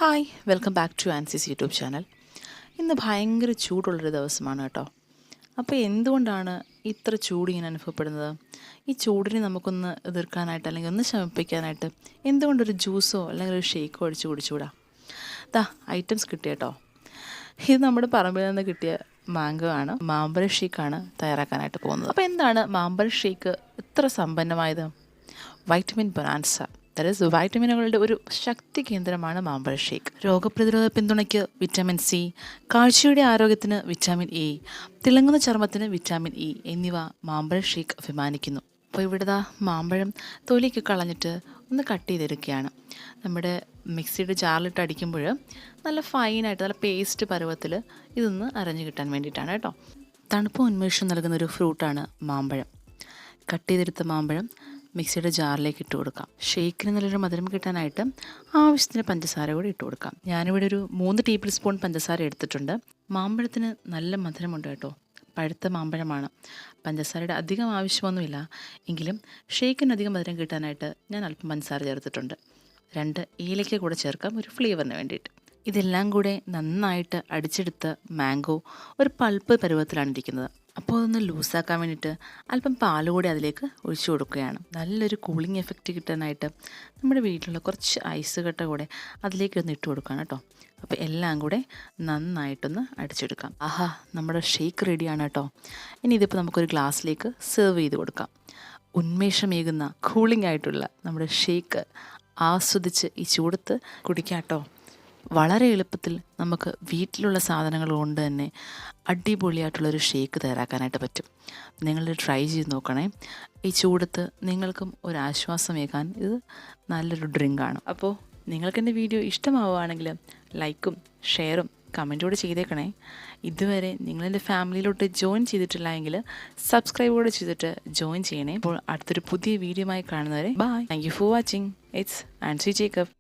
Hi welcome back to Ancy's YouTube channel. ഇന്ന് ഭയങ്കര ചൂടുള്ളൊരു ദിവസമാണ് കേട്ടോ. അപ്പോൾ എന്തുകൊണ്ടാണ് ഇത്ര ചൂട് ഇങ്ങനെ അനുഭവപ്പെടുന്നത്? ഈ ചൂടിനെ നമുക്കൊന്ന് എതിർക്കാനായിട്ട് അല്ലെങ്കിൽ ഒന്ന് ശമിപ്പിക്കാനായിട്ട് എന്തുകൊണ്ടൊരു ജ്യൂസോ അല്ലെങ്കിൽ ഒരു ഷേക്കോ അടിച്ച് കുടിച്ചുകൂടാ? ഐറ്റംസ് കിട്ടിയ കേട്ടോ. ഇത് നമ്മുടെ പറമ്പിൽ നിന്ന് കിട്ടിയ മാംഗോ ആണ്. മാമ്പഴ ഷേക്കാണ് തയ്യാറാക്കാനായിട്ട് പോകുന്നത്. അപ്പോൾ എന്താണ് മാമ്പഴ ഷേക്ക് ഇത്ര സമ്പന്നമായത്? വൈറ്റമിൻ ബൊനാൻസ, ദാറ്റ് വൈറ്റമിനുകളുടെ ഒരു ശക്തി കേന്ദ്രമാണ് മാമ്പഴ ഷേക്ക്. രോഗപ്രതിരോധ പിന്തുണയ്ക്ക് വിറ്റാമിൻ സി, കാഴ്ചയുടെ ആരോഗ്യത്തിന് വിറ്റാമിൻ എ, തിളങ്ങുന്ന ചർമ്മത്തിന് വിറ്റാമിൻ ഇ എന്നിവ മാമ്പഴ ഷേക്ക് അഭിമാനിക്കുന്നു. അപ്പോൾ ഇവിടെ മാമ്പഴം തൊലിയൊക്കെ കളഞ്ഞിട്ട് ഒന്ന് കട്ട് ചെയ്തെടുക്കുകയാണ്. നമ്മുടെ മിക്സിയുടെ ജാറിലിട്ട് അടിക്കുമ്പോൾ നല്ല ഫൈനായിട്ട് നല്ല പേസ്റ്റ് പരുവത്തിൽ ഇതൊന്ന് അരഞ്ഞു കിട്ടാൻ വേണ്ടിയിട്ടാണ് കേട്ടോ. തണുപ്പും ഉന്മേഷവും നൽകുന്നൊരു ഫ്രൂട്ടാണ് മാമ്പഴം. കട്ട് ചെയ്തെടുത്ത മാമ്പഴം മിക്സിയുടെ ജാറിലേക്ക് ഇട്ട് കൊടുക്കാം. ഷേക്കിന് നല്ലൊരു മധുരം കിട്ടാനായിട്ട് ആവശ്യത്തിന് പഞ്ചസാര കൂടി ഇട്ട് കൊടുക്കാം. ഞാനിവിടെ ഒരു 3 ടേബിൾ സ്പൂൺ പഞ്ചസാര എടുത്തിട്ടുണ്ട്. മാമ്പഴത്തിന് നല്ല മധുരമുണ്ട് കേട്ടോ. പഴുത്ത മാമ്പഴമാണ്. പഞ്ചസാരയുടെ അധികം ആവശ്യമൊന്നുമില്ല. എങ്കിലും ഷേക്കിന് അധികം മധുരം കിട്ടാനായിട്ട് ഞാൻ അല്പം പഞ്ചസാര ചേർത്തിട്ടുണ്ട്. 2 ഏലക്ക കൂടെ ചേർക്കാം ഒരു ഫ്ലേവറിന് വേണ്ടിയിട്ട്. ഇതെല്ലാം കൂടെ നന്നായിട്ട് അടിച്ചെടുത്ത മാംഗോ ഒരു പൾപ്പ് പരുവത്തിലാണ് ഇരിക്കുന്നത്. അപ്പോൾ അതൊന്ന് ലൂസാക്കാൻ വേണ്ടിയിട്ട് അല്പം പാൽ കൂടി അതിലേക്ക് ഒഴിച്ചു കൊടുക്കുകയാണ്. നല്ലൊരു കൂളിംഗ് എഫക്റ്റ് കിട്ടാനായിട്ട് നമ്മുടെ വീട്ടിലുള്ള കുറച്ച് ഐസ് കട്ട കൂടെ അതിലേക്ക് ഒന്ന് ഇട്ട് കൊടുക്കുകയാണ് കേട്ടോ. അപ്പോൾ എല്ലാം കൂടെ നന്നായിട്ടൊന്ന് അടിച്ചെടുക്കാം. നമ്മുടെ ഷേക്ക് റെഡിയാണ് കേട്ടോ. ഇനി ഇതിപ്പോൾ നമുക്കൊരു ഗ്ലാസ്സിലേക്ക് സെർവ് ചെയ്ത് കൊടുക്കാം. ഉന്മേഷമേകുന്ന കൂളിംഗ് ആയിട്ടുള്ള നമ്മുടെ ഷേക്ക് ആസ്വദിച്ച് ഈ ചൂടത്ത് കുടിക്കാം കേട്ടോ. വളരെ എളുപ്പത്തിൽ നമുക്ക് വീട്ടിലുള്ള സാധനങ്ങൾ കൊണ്ട് തന്നെ അടിപൊളിയായിട്ടുള്ളൊരു ഷേക്ക് തയ്യാറാക്കാനായിട്ട് പറ്റും. നിങ്ങൾ ട്രൈ ചെയ്ത് നോക്കണേ. ഈ ചൂടത്ത് നിങ്ങൾക്കും ഒരു ആശ്വാസമേകാൻ ഇത് നല്ലൊരു ഡ്രിങ്കാണ്. അപ്പോൾ നിങ്ങൾക്കെൻ്റെ വീഡിയോ ഇഷ്ടമാവുകയാണെങ്കിൽ ലൈക്കും ഷെയറും കമൻറ്റോടെ ചെയ്തേക്കണേ. ഇതുവരെ നിങ്ങളെൻ്റെ ഫാമിലിയിലോട്ട് ജോയിൻ ചെയ്തിട്ടില്ല എങ്കിൽ സബ്സ്ക്രൈബ് കൂടെ ചെയ്തിട്ട് ജോയിൻ ചെയ്യണേ. അപ്പോൾ അടുത്തൊരു പുതിയ വീഡിയോയുമായി കാണുന്നവരെ bye. Thank you for watching. It's Ancy Jacob.